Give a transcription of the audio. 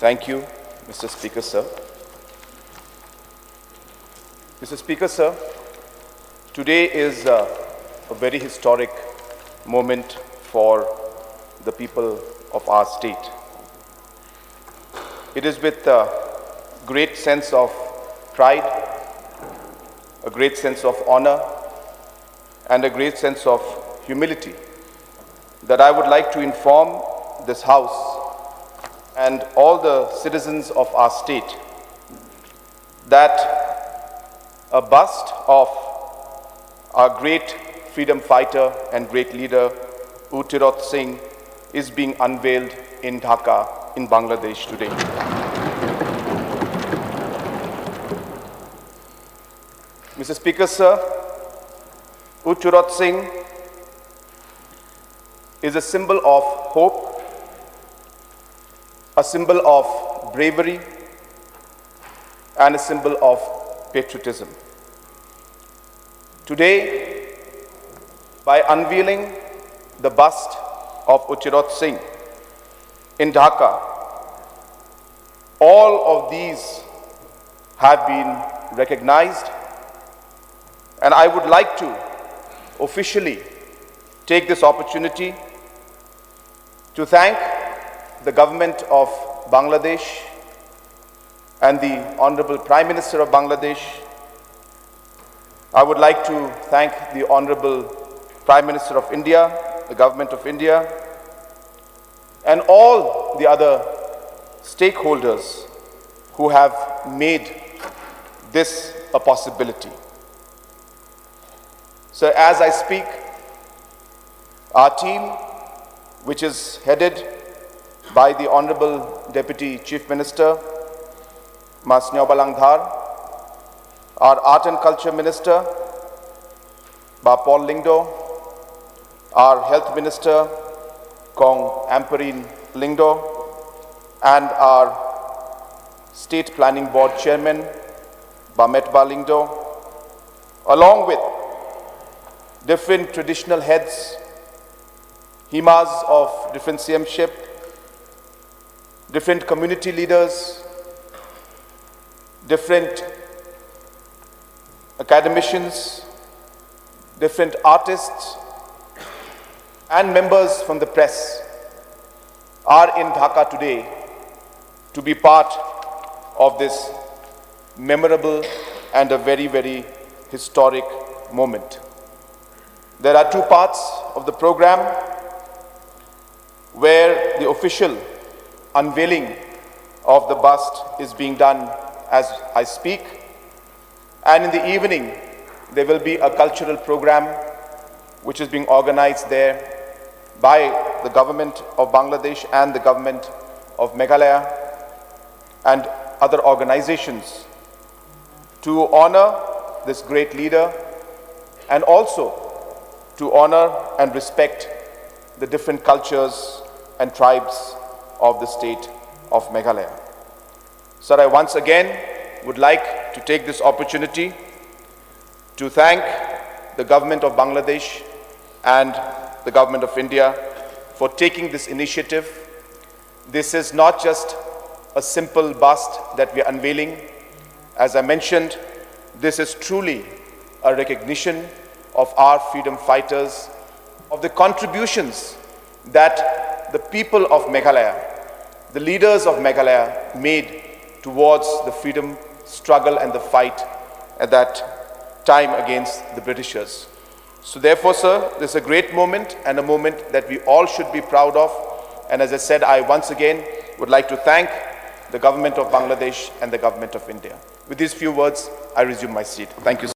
Thank you, Mr. Speaker, sir. Mr. Speaker, sir, today is a very historic moment for the people of our state. It is with a great sense of pride, a great sense of honor, and a great sense of humility that I would like to inform this House and all the citizens of our state that a bust of our great freedom fighter and great leader, Pa'iem Tirot Sing, is being unveiled in Dhaka, in Bangladesh today. Mr. Speaker, sir, Pa'iem Tirot Sing is a symbol of hope, a symbol of bravery, and a symbol of patriotism. Today, by unveiling the bust of Pa'iem Tirot Sing in Dhaka, all of these have been recognized, and I would like to officially take this opportunity to thank the government of Bangladesh and the Honorable Prime Minister of Bangladesh. I would like to thank the Honorable Prime Minister of India, the Government of India, and all the other stakeholders who have made this a possibility. So as I speak, our team, which is headed by the Honorable Deputy Chief Minister, Mas Nyobalangdhar, our Art and Culture Minister, Ba Paul Lingdo, our Health Minister, Kong Amperine Lingdo, and our State Planning Board Chairman, Ba Metba Lingdo, along with different traditional heads, himas of different Siemship, different community leaders, different academicians, different artists, and members from the press are in Dhaka today to be part of this memorable and a very, very historic moment. There are two parts of the program where the official unveiling of the bust is being done as I speak, and in the evening there will be a cultural program which is being organized there by the government of Bangladesh and the government of Meghalaya and other organizations to honor this great leader and also to honor and respect the different cultures and tribes of the state of Meghalaya. Sir, I once again would like to take this opportunity to thank the government of Bangladesh and the government of India for taking this initiative. This is not just a simple bust that we are unveiling. As I mentioned, this is truly a recognition of our freedom fighters, of the contributions that the people of Meghalaya, the leaders of Meghalaya made towards the freedom struggle and the fight at that time against the Britishers. So therefore, sir, this is a great moment and a moment that we all should be proud of. And as I said, I once again would like to thank the government of Bangladesh and the government of India. With these few words, I resume my seat. Thank you, sir.